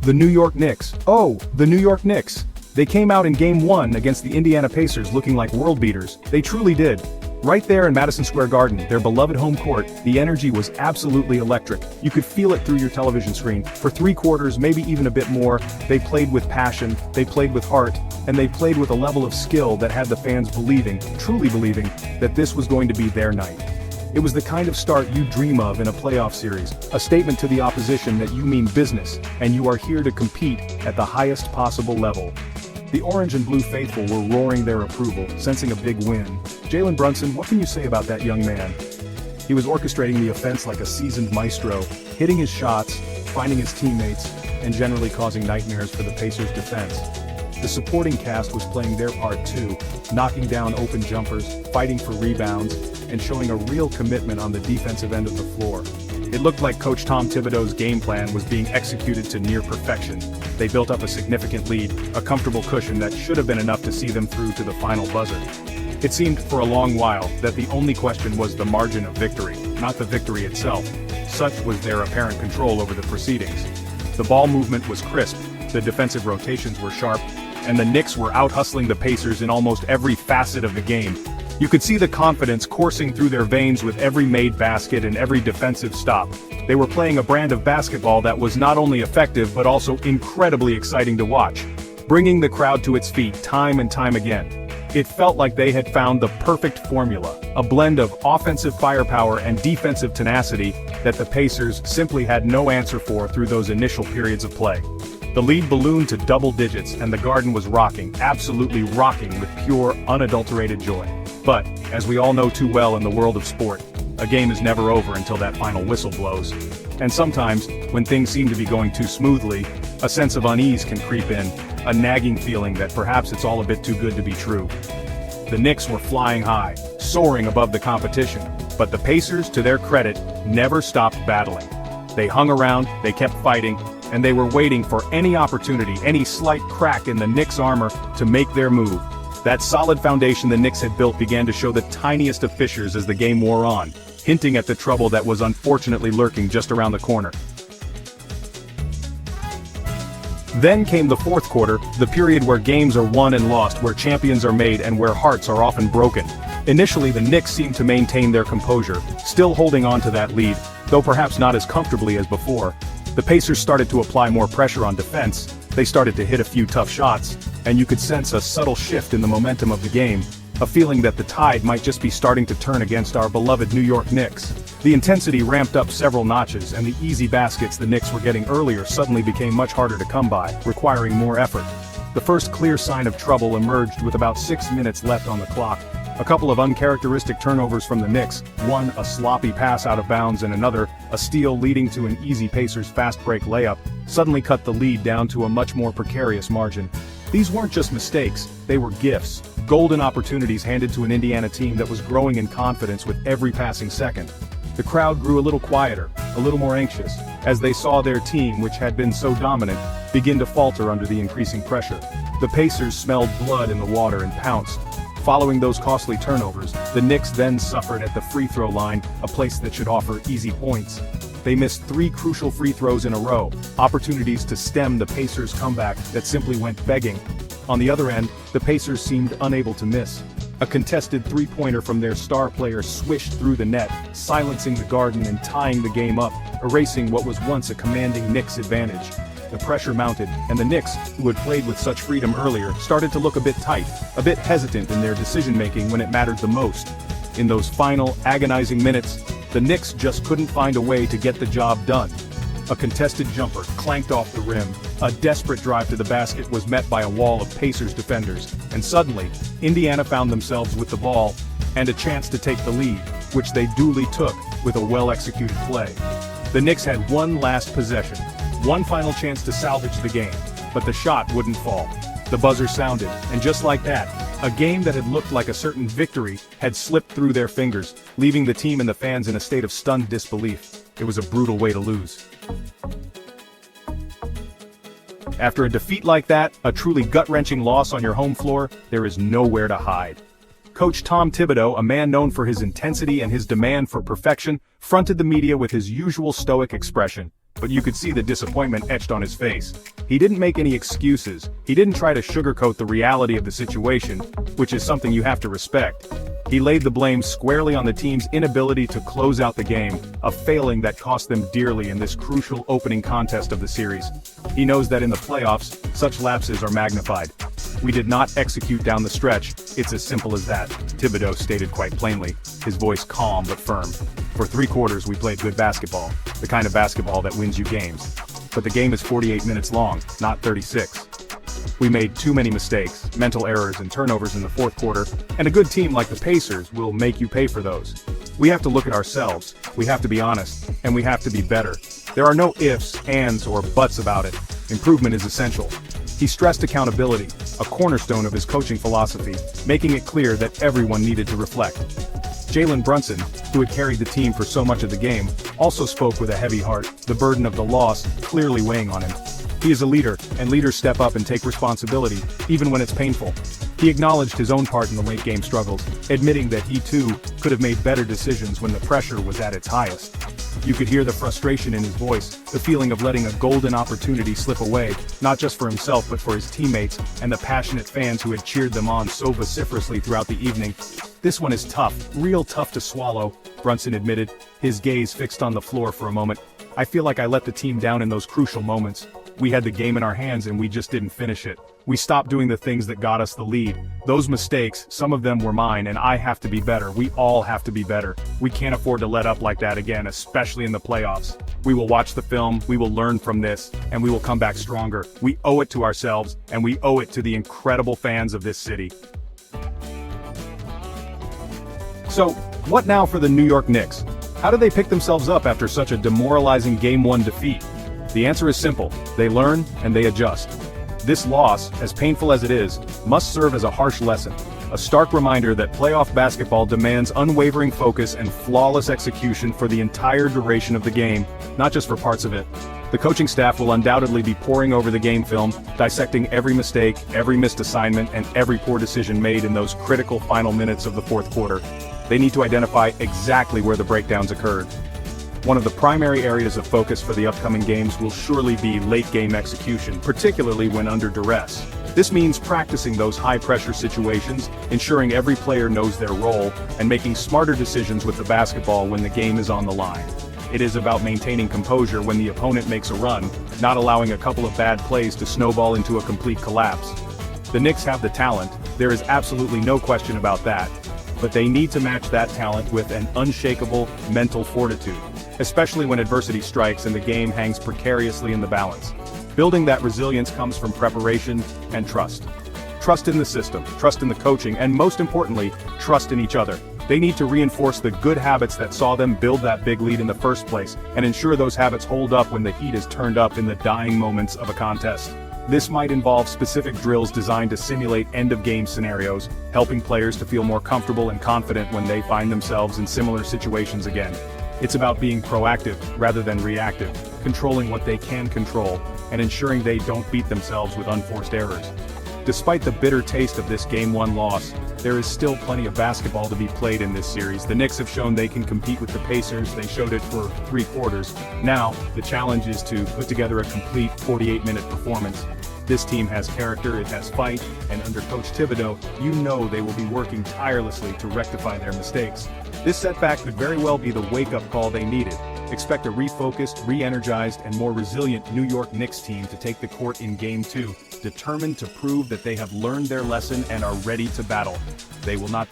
The New York Knicks. Oh, the New York Knicks. They came out in Game 1 against the Indiana Pacers looking like world beaters. They truly did. Right there in Madison Square Garden, their beloved home court, the energy was absolutely electric. You could feel it through your television screen. For 3 quarters, maybe even a bit more, they played with passion, they played with heart, and they played with a level of skill that had the fans believing, truly believing, that this was going to be their night. It was the kind of start you dream of in a playoff series, a statement to the opposition that you mean business, and you are here to compete at the highest possible level. The orange and blue faithful were roaring their approval, sensing a big win. Jalen Brunson, what can you say about that young man? He was orchestrating the offense like a seasoned maestro, hitting his shots, finding his teammates, and generally causing nightmares for the Pacers' defense. The supporting cast was playing their part too, knocking down open jumpers, fighting for rebounds, and showing a real commitment on the defensive end of the floor. It looked like Coach Tom Thibodeau's game plan was being executed to near perfection. They built up a significant lead, a comfortable cushion that should have been enough to see them through to the final buzzer. It seemed for a long while that the only question was the margin of victory, not the victory itself. Such was their apparent control over the proceedings. The ball movement was crisp, the defensive rotations were sharp, and the Knicks were out-hustling the Pacers in almost every facet of the game. You could see the confidence coursing through their veins with every made basket and every defensive stop. They were playing a brand of basketball that was not only effective but also incredibly exciting to watch, bringing the crowd to its feet time and time again. It felt like they had found the perfect formula, a blend of offensive firepower and defensive tenacity that the Pacers simply had no answer for through those initial periods of play. The lead ballooned to double digits and the Garden was rocking, absolutely rocking with pure, unadulterated joy. But, as we all know too well in the world of sport, a game is never over until that final whistle blows. And sometimes, when things seem to be going too smoothly, a sense of unease can creep in, a nagging feeling that perhaps it's all a bit too good to be true. The Knicks were flying high, soaring above the competition, but the Pacers, to their credit, never stopped battling. They hung around, they kept fighting, and they were waiting for any opportunity, any slight crack in the Knicks' armor to make their move. That solid foundation the Knicks had built began to show the tiniest of fissures as the game wore on, hinting at the trouble that was unfortunately lurking just around the corner. Then came the fourth quarter, the period where games are won and lost, where champions are made and where hearts are often broken. Initially the Knicks seemed to maintain their composure, still holding on to that lead, though perhaps not as comfortably as before. The Pacers started to apply more pressure on defense, they started to hit a few tough shots, and you could sense a subtle shift in the momentum of the game, a feeling that the tide might just be starting to turn against our beloved New York Knicks. The intensity ramped up several notches, and the easy baskets the Knicks were getting earlier suddenly became much harder to come by, requiring more effort. The first clear sign of trouble emerged with about 6 minutes left on the clock. A couple of uncharacteristic turnovers from the Knicks, one a sloppy pass out of bounds and another, a steal leading to an easy Pacers fast break layup, suddenly cut the lead down to a much more precarious margin. These weren't just mistakes, they were gifts, golden opportunities handed to an Indiana team that was growing in confidence with every passing second. The crowd grew a little quieter, a little more anxious, as they saw their team, which had been so dominant, begin to falter under the increasing pressure. The Pacers smelled blood in the water and pounced. Following those costly turnovers, the Knicks then suffered at the free throw line, a place that should offer easy points. They missed 3 crucial free throws in a row, opportunities to stem the Pacers' comeback that simply went begging. On the other end, the Pacers seemed unable to miss. A contested three-pointer from their star player swished through the net, silencing the Garden and tying the game up, erasing what was once a commanding Knicks advantage. The pressure mounted, and the Knicks, who had played with such freedom earlier, started to look a bit tight, a bit hesitant in their decision-making when it mattered the most. In those final, agonizing minutes, the Knicks just couldn't find a way to get the job done. A contested jumper clanked off the rim, a desperate drive to the basket was met by a wall of Pacers defenders, and suddenly, Indiana found themselves with the ball, and a chance to take the lead, which they duly took with a well-executed play. The Knicks had one last possession, one final chance to salvage the game, but the shot wouldn't fall. The buzzer sounded, and just like that, a game that had looked like a certain victory had slipped through their fingers, leaving the team and the fans in a state of stunned disbelief. It was a brutal way to lose. After a defeat like that, a truly gut-wrenching loss on your home floor, there is nowhere to hide. Coach Tom Thibodeau, a man known for his intensity and his demand for perfection, fronted the media with his usual stoic expression, but you could see the disappointment etched on his face. He didn't make any excuses, he didn't try to sugarcoat the reality of the situation, which is something you have to respect. He laid the blame squarely on the team's inability to close out the game, a failing that cost them dearly in this crucial opening contest of the series. He knows that in the playoffs, such lapses are magnified. "We did not execute down the stretch, it's as simple as that," Thibodeau stated quite plainly, his voice calm but firm. "For 3 quarters we played good basketball, the kind of basketball that wins you games. But the game is 48 minutes long, not 36. We made too many mistakes, mental errors and turnovers in the 4th quarter, and a good team like the Pacers will make you pay for those. We have to look at ourselves, we have to be honest, and we have to be better. There are no ifs, ands, or buts about it. Improvement is essential." He stressed accountability, a cornerstone of his coaching philosophy, making it clear that everyone needed to reflect. Jalen Brunson, who had carried the team for so much of the game, also spoke with a heavy heart, the burden of the loss clearly weighing on him. He is a leader, and leaders step up and take responsibility, even when it's painful. He acknowledged his own part in the late-game struggles, admitting that he too could have made better decisions when the pressure was at its highest. You could hear the frustration in his voice, the feeling of letting a golden opportunity slip away, not just for himself but for his teammates and the passionate fans who had cheered them on so vociferously throughout the evening. "This one is tough, real tough to swallow," Brunson admitted, his gaze fixed on the floor for a moment. "I feel like I let the team down in those crucial moments. We had the game in our hands and we just didn't finish it. We stopped doing the things that got us the lead. Those mistakes, some of them were mine, and I have to be better. We all have to be better. We can't afford to let up like that again, especially in the playoffs. We will watch the film, we will learn from this, and we will come back stronger. We owe it to ourselves, and we owe it to the incredible fans of this city." So, what now for the New York Knicks? How do they pick themselves up after such a demoralizing Game 1 defeat? The answer is simple: they learn and they adjust. This loss, as painful as it is, must serve as a harsh lesson, a stark reminder that playoff basketball demands unwavering focus and flawless execution for the entire duration of the game, not just for parts of it. The coaching staff will undoubtedly be poring over the game film, dissecting every mistake, every missed assignment, and every poor decision made in those critical final minutes of the 4th quarter. They need to identify exactly where the breakdowns occurred. One of the primary areas of focus for the upcoming games will surely be late-game execution, particularly when under duress. This means practicing those high-pressure situations, ensuring every player knows their role, and making smarter decisions with the basketball when the game is on the line. It is about maintaining composure when the opponent makes a run, not allowing a couple of bad plays to snowball into a complete collapse. The Knicks have the talent, there is absolutely no question about that, but they need to match that talent with an unshakable mental fortitude, especially when adversity strikes and the game hangs precariously in the balance. Building that resilience comes from preparation and trust. Trust in the system, trust in the coaching, and most importantly, trust in each other. They need to reinforce the good habits that saw them build that big lead in the first place, and ensure those habits hold up when the heat is turned up in the dying moments of a contest. This might involve specific drills designed to simulate end-of-game scenarios, helping players to feel more comfortable and confident when they find themselves in similar situations again. It's about being proactive rather than reactive, controlling what they can control, and ensuring they don't beat themselves with unforced errors. Despite the bitter taste of this Game 1 loss, there is still plenty of basketball to be played in this series. The Knicks have shown they can compete with the Pacers, they showed it for 3 quarters. Now, the challenge is to put together a complete 48-minute performance. This team has character, it has fight, and under Coach Thibodeau, you know they will be working tirelessly to rectify their mistakes. This setback could very well be the wake-up call they needed. Expect a refocused, re-energized, and more resilient New York Knicks team to take the court in Game 2, determined to prove that they have learned their lesson and are ready to battle. They will not